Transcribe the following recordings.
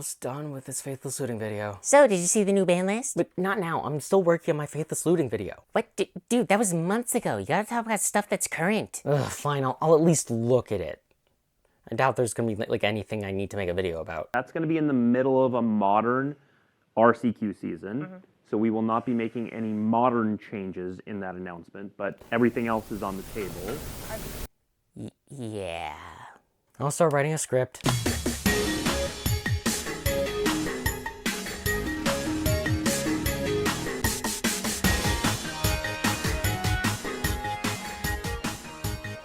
almost done with this Faithless Looting video. So, did you see the new ban list? But not now, I'm still working on my Faithless Looting video. What? Dude, that was months ago. You gotta talk about stuff that's current. Ugh, fine, I'll at least look at it. I doubt there's gonna be like anything I need to make a video about. That's gonna be in the middle of a modern RCQ season. So we will not be making any modern changes in that announcement, but everything else is on the table. Yeah. I'll start writing a script.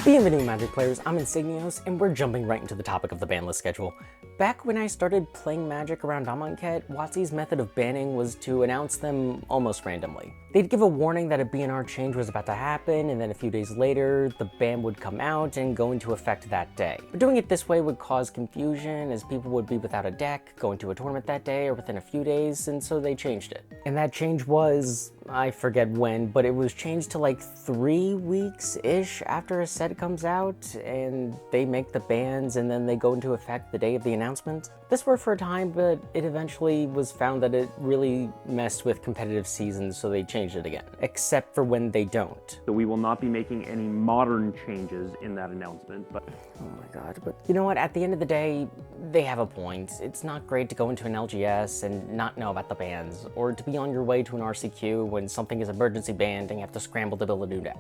Bienvenue Magic players, I'm Insignios, and we're jumping right into the topic of the ban list schedule. Back when I started playing Magic around Amonkhet, WotC's method of banning was to announce them almost randomly. They'd give a warning that a BNR change was about to happen, and then a few days later, the ban would come out and go into effect that day. But doing it this way would cause confusion, as people would be without a deck, going to a tournament that day or within a few days, and so they changed it. And that change was, I forget when, but it was changed to like 3 weeks-ish after a set comes out, and they make the bans and then they go into effect the day of the announcement. This worked for a time, but it eventually was found that it really messed with competitive seasons, so they changed it again. Except for when they don't. So we will not be making any modern changes in that announcement, but... Oh my god, but you know what? At the end of the day, they have a point. It's not great to go into an LGS and not know about the bans, or to be on your way to an RCQ when something is emergency banned and you have to scramble to build a new deck.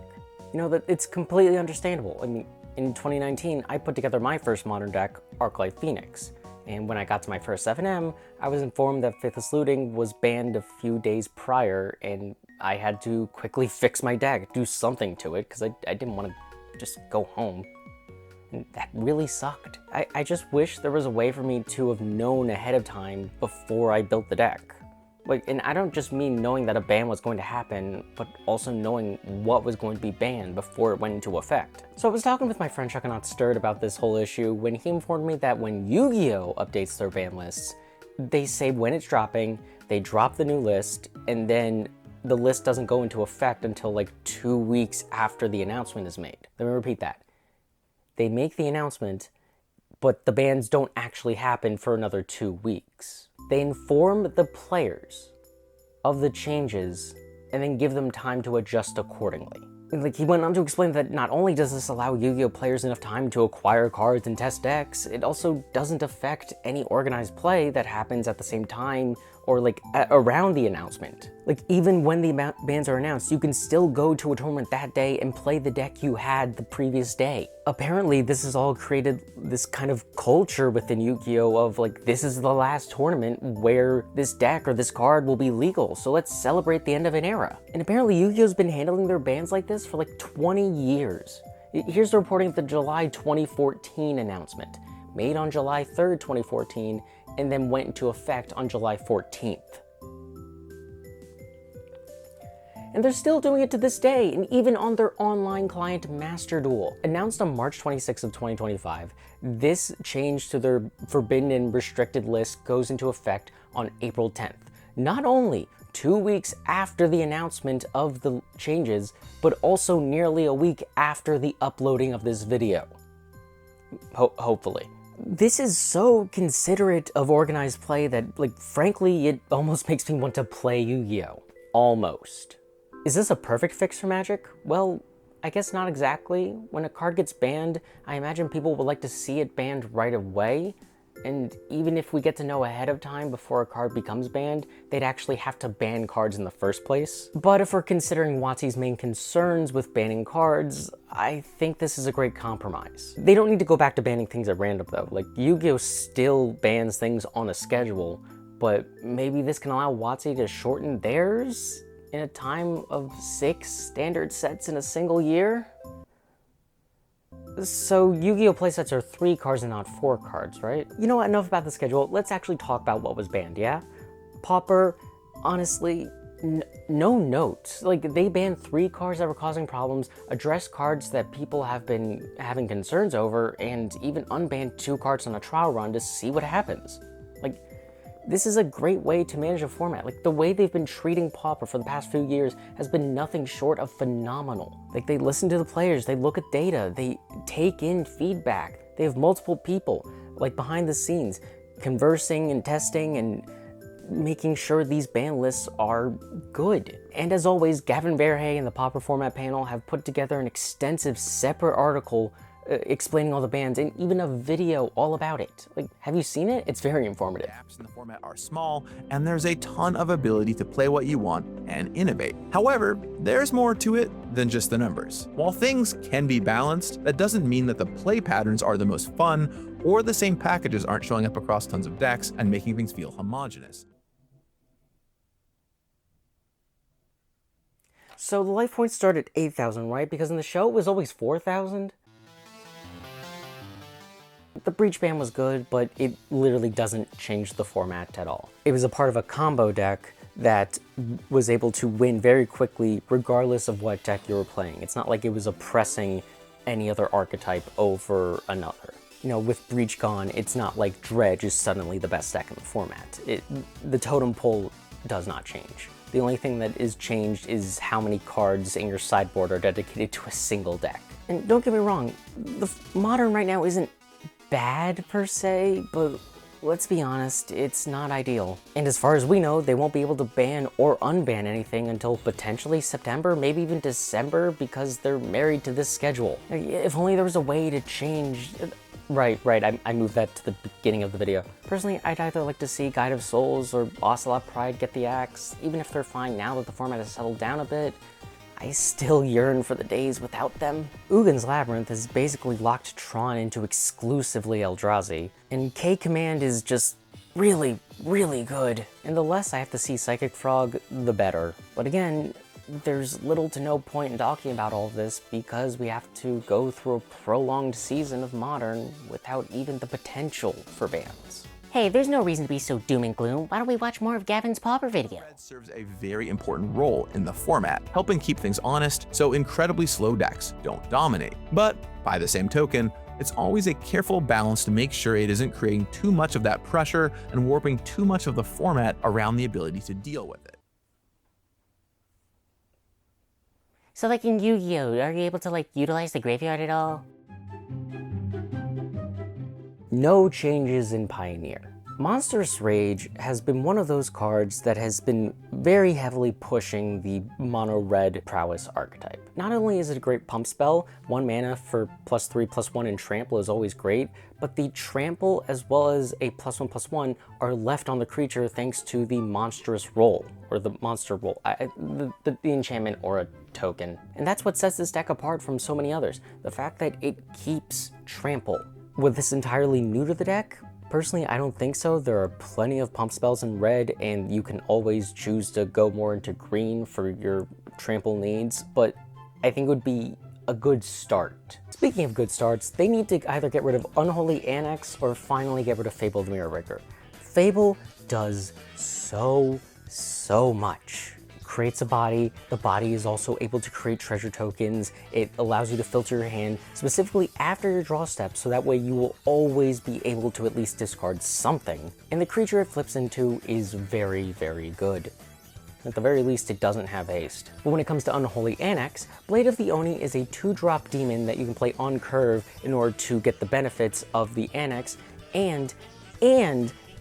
You know, that it's completely understandable. I mean, in 2019, I put together my first modern deck, Arclight Phoenix. And when I got to my first 7M, I was informed that Faithless Looting was banned a few days prior, and I had to quickly fix my deck, do something to it, because I didn't want to just go home. And that really sucked. I just wish there was a way for me to have known ahead of time before I built the deck. Like, and I don't just mean knowing that a ban was going to happen, but also knowing what was going to be banned before it went into effect. So I was talking with my friend Chuckanot Stirred about this whole issue when he informed me that when Yu-Gi-Oh! Updates their ban lists, they say when it's dropping, they drop the new list, and then the list doesn't go into effect until like 2 weeks after the announcement is made. Let me repeat that. They make the announcement, but the bans don't actually happen for another 2 weeks. They inform the players of the changes and then give them time to adjust accordingly. And like, he went on to explain that not only does this allow Yu-Gi-Oh! Players enough time to acquire cards and test decks, it also doesn't affect any organized play that happens at the same time or like around the announcement. Like, even when the bans are announced, you can still go to a tournament that day and play the deck you had the previous day. Apparently, this has all created this kind of culture within Yu-Gi-Oh! Of like, this is the last tournament where this deck or this card will be legal, so let's celebrate the end of an era. And apparently Yu-Gi-Oh's been handling their bans like this for like 20 years. Here's the reporting of the July 2014 announcement, made on July 3rd, 2014, and then went into effect on July 14th. And they're still doing it to this day, and even on their online client Master Duel. Announced on March 26th of 2025, this change to their forbidden and restricted list goes into effect on April 10th. Not only 2 weeks after the announcement of the changes, but also nearly a week after the uploading of this video. Hopefully. This is so considerate of organized play that, like, frankly, it almost makes me want to play Yu-Gi-Oh! Almost. Is this a perfect fix for Magic? Well, I guess not exactly. When a card gets banned, I imagine people would like to see it banned right away. And even if we get to know ahead of time before a card becomes banned, they'd actually have to ban cards in the first place. But if we're considering WotC's main concerns with banning cards, I think this is a great compromise. They don't need to go back to banning things at random though. Like, Yu-Gi-Oh! Still bans things on a schedule, but maybe this can allow WotC to shorten theirs in a time of 6 standard sets in a single year? So Yu-Gi-Oh! Playsets are 3 cards and not 4 cards, right? You know what, enough about the schedule, let's actually talk about what was banned, yeah? Pauper, honestly, no notes. Like, they banned 3 cards that were causing problems, addressed cards that people have been having concerns over, and even unbanned 2 cards on a trial run to see what happens. Like, this is a great way to manage a format. Like, the way they've been treating Pauper for the past few years has been nothing short of phenomenal. Like, they listen to the players, they look at data, they take in feedback, they have multiple people, like, behind the scenes, conversing and testing and making sure these ban lists are good. And as always, Gavin Verhey and the Pauper format panel have put together an extensive separate article explaining all the bans and even a video all about it. Like, have you seen it? It's very informative. Apps in the format are small, and there's a ton of ability to play what you want and innovate. However, there's more to it than just the numbers. While things can be balanced, that doesn't mean that the play patterns are the most fun, or the same packages aren't showing up across tons of decks and making things feel homogenous. So the life points start at 8,000, right? Because in the show it was always 4,000. The breach ban was good, but it literally doesn't change the format at all. It was a part of a combo deck that was able to win very quickly regardless of what deck you were playing. It's not like it was oppressing any other archetype over another. You know, with Breach gone, it's not like Dredge is suddenly the best deck in the format. The totem pole does not change. The only thing that is changed is how many cards in your sideboard are dedicated to a single deck. And don't get me wrong, the Modern right now isn't bad per se, but let's be honest, it's not ideal. And as far as we know, they won't be able to ban or unban anything until potentially September, maybe even December, because they're married to this schedule. If only there was a way to change... Right, I moved that to the beginning of the video. Personally, I'd either like to see Guide of Souls or Ocelot Pride get the axe, even if they're fine now that the format has settled down a bit. I still yearn for the days without them. Ugin's Labyrinth has basically locked Tron into exclusively Eldrazi, and K-Command is just really, really good. And the less I have to see Psychic Frog, the better. But again, there's little to no point in talking about all of this because we have to go through a prolonged season of Modern without even the potential for bans. Hey, there's no reason to be so doom and gloom. Why don't we watch more of Gavin's Pauper video? Red serves a very important role in the format, helping keep things honest so incredibly slow decks don't dominate. But by the same token, it's always a careful balance to make sure it isn't creating too much of that pressure and warping too much of the format around the ability to deal with it. So like in Yu-Gi-Oh, are you able to like utilize the graveyard at all? No changes in Pioneer. Monstrous Rage has been one of those cards that has been very heavily pushing the mono-red prowess archetype. Not only is it a great pump spell, 1 mana for +3/+1 and trample is always great, but the trample as well as a +1/+1 are left on the creature thanks to the monstrous roll, or the monster roll, the enchantment aura token. And that's what sets this deck apart from so many others, the fact that it keeps trample. Was this entirely new to the deck? Personally, I don't think so. There are plenty of pump spells in red, and you can always choose to go more into green for your trample needs, but I think it would be a good start. Speaking of good starts, they need to either get rid of Unholy Annex or finally get rid of Fable the Mirror Rigger. Fable does so much. Creates a body. The body is also able to create treasure tokens. It allows you to filter your hand specifically after your draw step, so that way you will always be able to at least discard something. And the creature it flips into is very, very good. At the very least, it doesn't have haste. But when it comes to Unholy Annex, Blade of the Oni is a 2-drop demon that you can play on curve in order to get the benefits of the Annex, and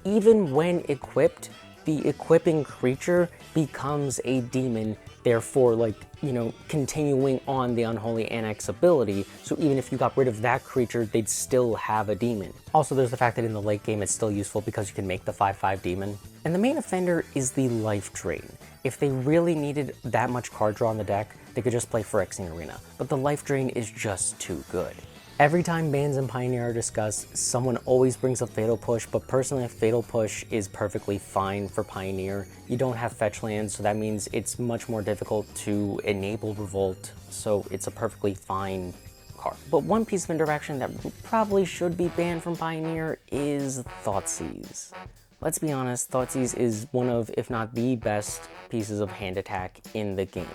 even when equipped, the equipping creature becomes a demon, therefore, like, you know, continuing on the Unholy Annex ability, so even if you got rid of that creature, they'd still have a demon. Also, there's the fact that in the late game it's still useful because you can make the 5/5 demon. And the main offender is the Life Drain. If they really needed that much card draw on the deck, they could just play Phyrexian Arena, but the Life Drain is just too good. Every time bans in Pioneer are discussed, someone always brings up Fatal Push, but personally Fatal Push is perfectly fine for Pioneer. You don't have fetch lands, so that means it's much more difficult to enable Revolt, so it's a perfectly fine card. But one piece of interaction that probably should be banned from Pioneer is Thoughtseize. Let's be honest, Thoughtseize is one of, if not the best pieces of hand attack in the game.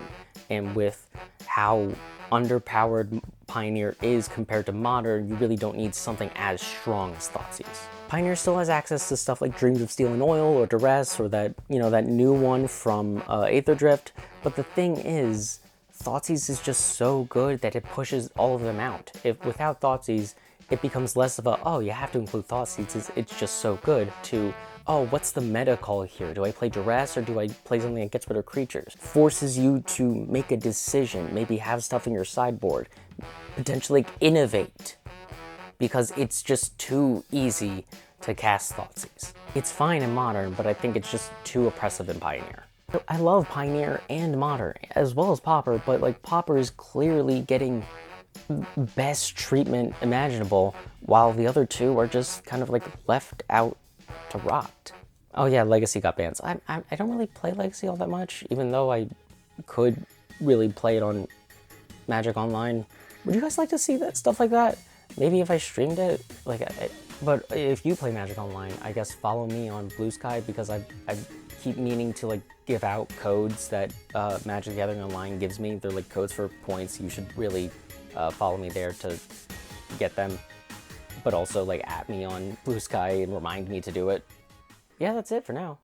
And with how underpowered Pioneer is compared to Modern, you really don't need something as strong as Thoughtseize. Pioneer still has access to stuff like Dreams of Steel and Oil or Duress or that, you know, that new one from Aether Drift, but the thing is, Thoughtseize is just so good that it pushes all of them out. If without Thoughtseize, it becomes less of a, oh, you have to include thought seeds, it's just so good, to, oh, what's the meta call here? Do I play duress or do I play something that gets rid of creatures? Forces you to make a decision, maybe have stuff in your sideboard, potentially innovate, because it's just too easy to cast Thoughtseize. It's fine in Modern, but I think it's just too oppressive in Pioneer. I love Pioneer and Modern, as well as Pauper, but like Pauper is clearly getting best treatment imaginable, while the other two are just kind of like left out to rot. Oh yeah, Legacy got bans. I don't really play Legacy all that much, even though I could really play it on Magic Online. Would you guys like to see that stuff like that? Maybe if I streamed it, like, but if you play Magic Online, I guess follow me on Blue Sky, because I keep meaning to like give out codes that Magic the Gathering Online gives me. They're like codes for points. You should really follow me there to get them, but also like at me on Blue Sky and remind me to do it. Yeah, that's it for now.